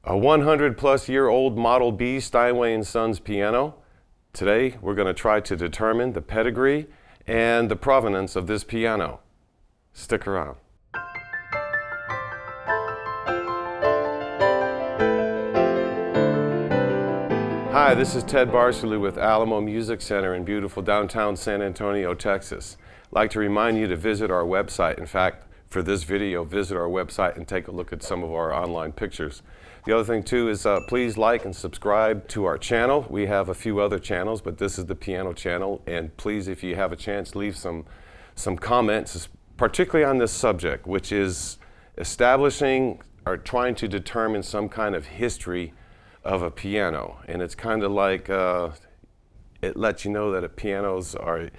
A 100-plus-year-old Model B Steinway & Sons piano. Today we're going to try to determine the pedigree and the provenance of this piano. Stick around. Hi, this is Ted Barsley with Alamo Music Center in beautiful downtown San Antonio, Texas. I'd like to remind you to visit our website. In fact, for this video, visit our website and take a look at some of our online pictures. The other thing too is please like and subscribe to our channel. We have a few other channels, but this is the piano channel. And please, if you have a chance, leave some comments, particularly on this subject, which is establishing or trying to determine some kind of history of a piano. And it's kind of like it lets you know that pianos are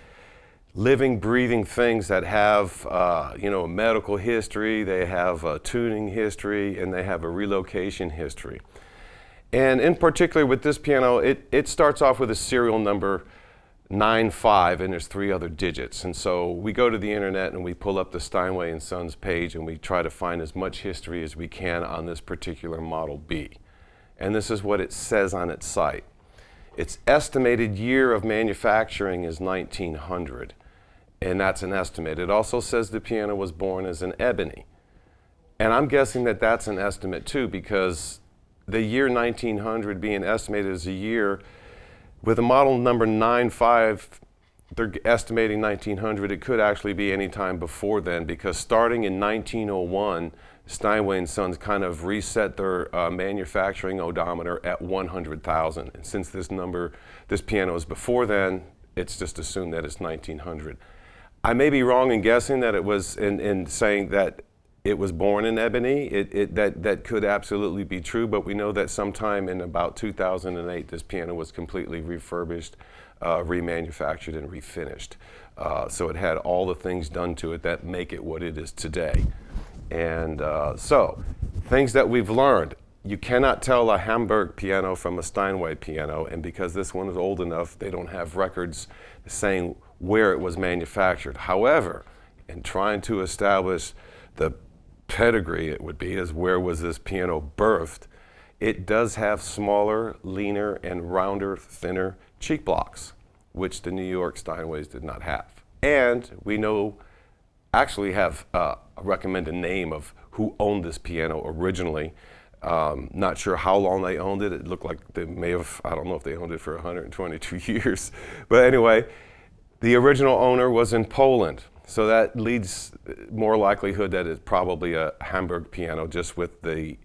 living, breathing things that have, a medical history, they have a tuning history, and they have a relocation history. And in particular with this piano, it starts off with a serial number 95, and there's 3 other digits. And so we go to the internet and we pull up the Steinway & Sons page and we try to find as much history as we can on this particular Model B. And this is what it says on its site. Its estimated year of manufacturing is 1900. And that's an estimate. It also says the piano was born as an ebony. And I'm guessing that that's an estimate too, because the year 1900 being estimated as a year, with a model number 95, they're estimating 1900, it could actually be any time before then, because starting in 1901, Steinway & Sons kind of reset their manufacturing odometer at 100,000. And since this piano is before then, it's just assumed that it's 1900. I may be wrong in guessing that it was in saying that it was born in ebony. That could absolutely be true, but we know that sometime in about 2008, this piano was completely refurbished, remanufactured, and refinished. So it had all the things done to it that make it what it is today. And so, things that we've learned. You cannot tell a Hamburg piano from a Steinway piano, and because this one is old enough, they don't have records saying where it was manufactured. However, in trying to establish the pedigree, it would be, as where was this piano birthed, it does have smaller, leaner, and rounder, thinner cheek blocks, which the New York Steinways did not have. And we actually have recommend a name of who owned this piano originally. Not sure how long they owned it. It looked like they may have, I don't know if they owned it for 122 years. But anyway, the original owner was in Poland. So that leads more likelihood that it's probably a Hamburg piano, just with the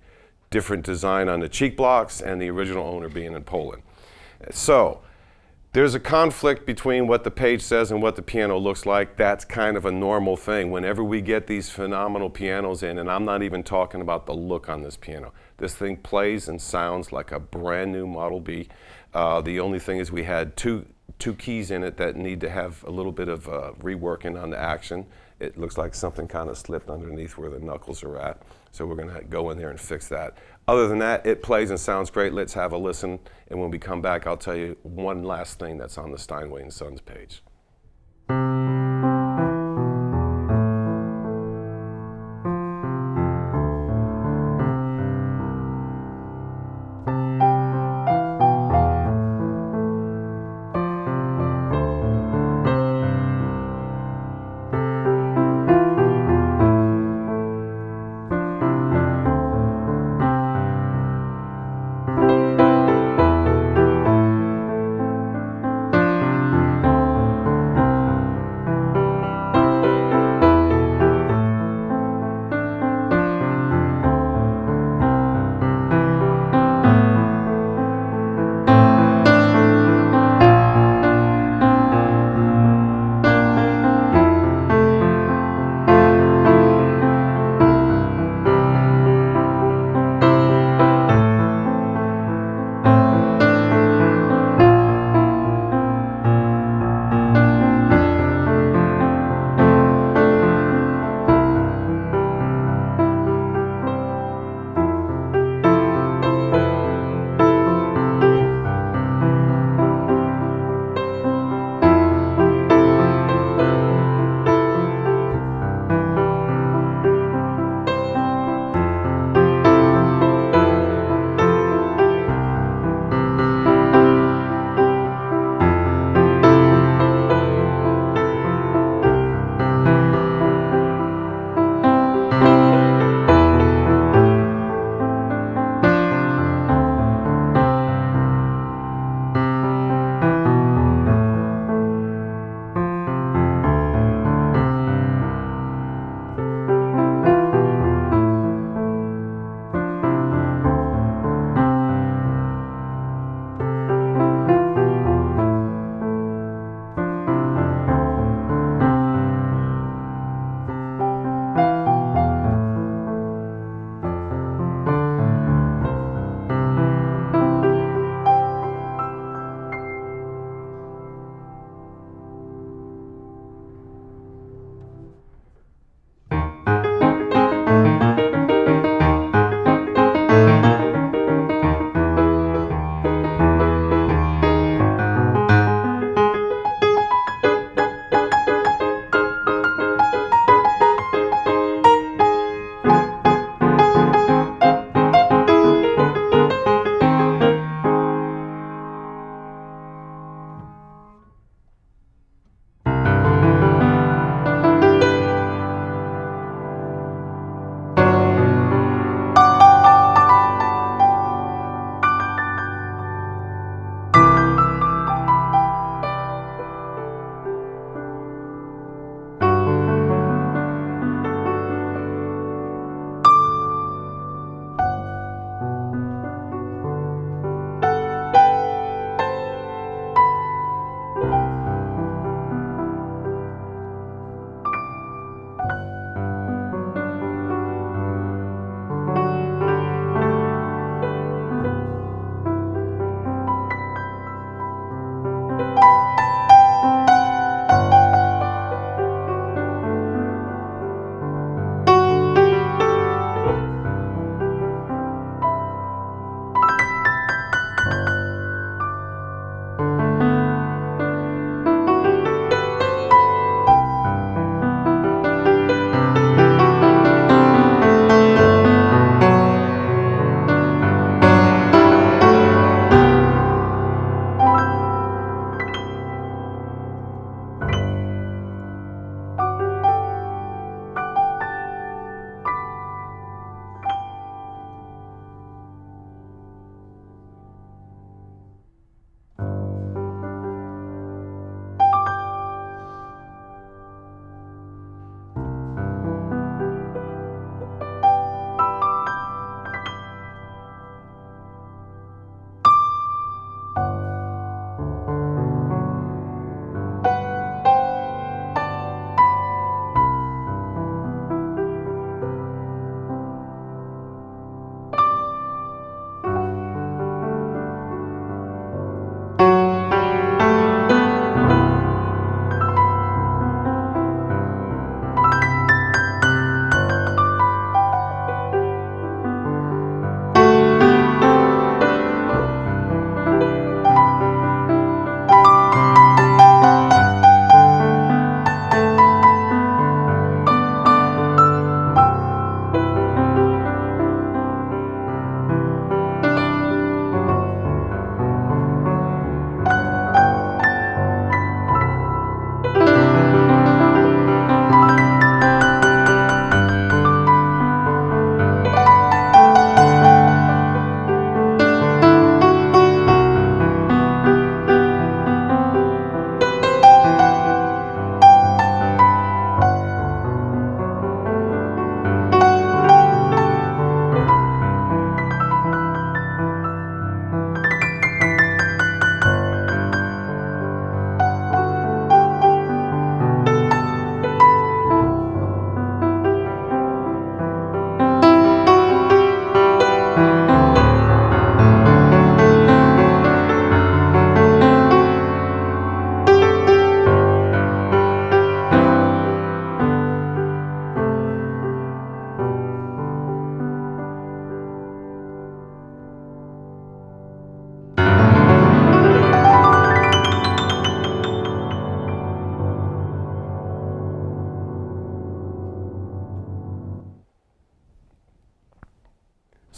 different design on the cheek blocks and the original owner being in Poland. So there's a conflict between what the page says and what the piano looks like. That's kind of a normal thing. Whenever we get these phenomenal pianos in, and I'm not even talking about the look on this piano. This thing plays and sounds like a brand new Model B. The only thing is we had two keys in it that need to have a little bit of reworking on the action. It looks like something kind of slipped underneath where the knuckles are at. So we're going to go in there and fix that. Other than that, it plays and sounds great. Let's have a listen. And when we come back, I'll tell you one last thing that's on the Steinway & Sons page.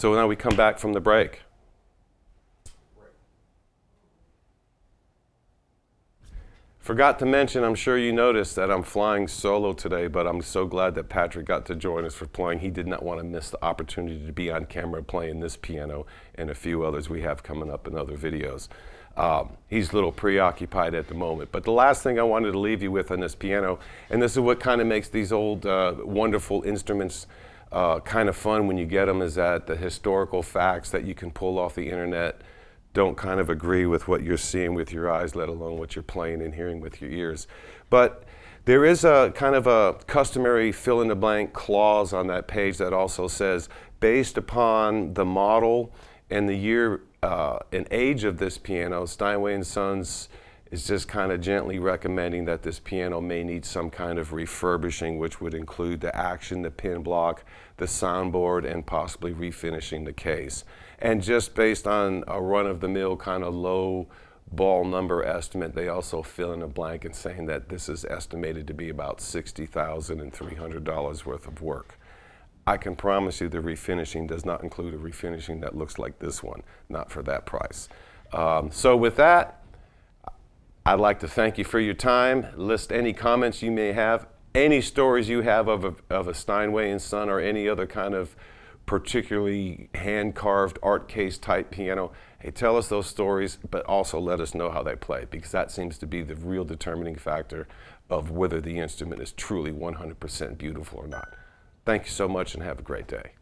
So now we come back from the break. Forgot to mention, I'm sure you noticed that I'm flying solo today, but I'm so glad that Patrick got to join us for playing. He did not want to miss the opportunity to be on camera playing this piano and a few others we have coming up in other videos. He's a little preoccupied at the moment. But the last thing I wanted to leave you with on this piano, and this is what kind of makes these old wonderful instruments kind of fun when you get them, is that the historical facts that you can pull off the internet don't kind of agree with what you're seeing with your eyes, let alone what you're playing and hearing with your ears. But there is a kind of a customary fill-in-the-blank clause on that page that also says, based upon the model and the year and age of this piano, Steinway & Sons is just kind of gently recommending that this piano may need some kind of refurbishing, which would include the action, the pin block, the soundboard, and possibly refinishing the case. And just based on a run-of-the-mill kind of low ball number estimate, they also fill in a blank and saying that this is estimated to be about $60,300 worth of work. I can promise you the refinishing does not include a refinishing that looks like this one, not for that price. So with that, I'd like to thank you for your time. List any comments you may have, any stories you have of a Steinway & Son or any other kind of particularly hand-carved art case type piano. Hey, tell us those stories, but also let us know how they play, because that seems to be the real determining factor of whether the instrument is truly 100% beautiful or not. Thank you so much and have a great day.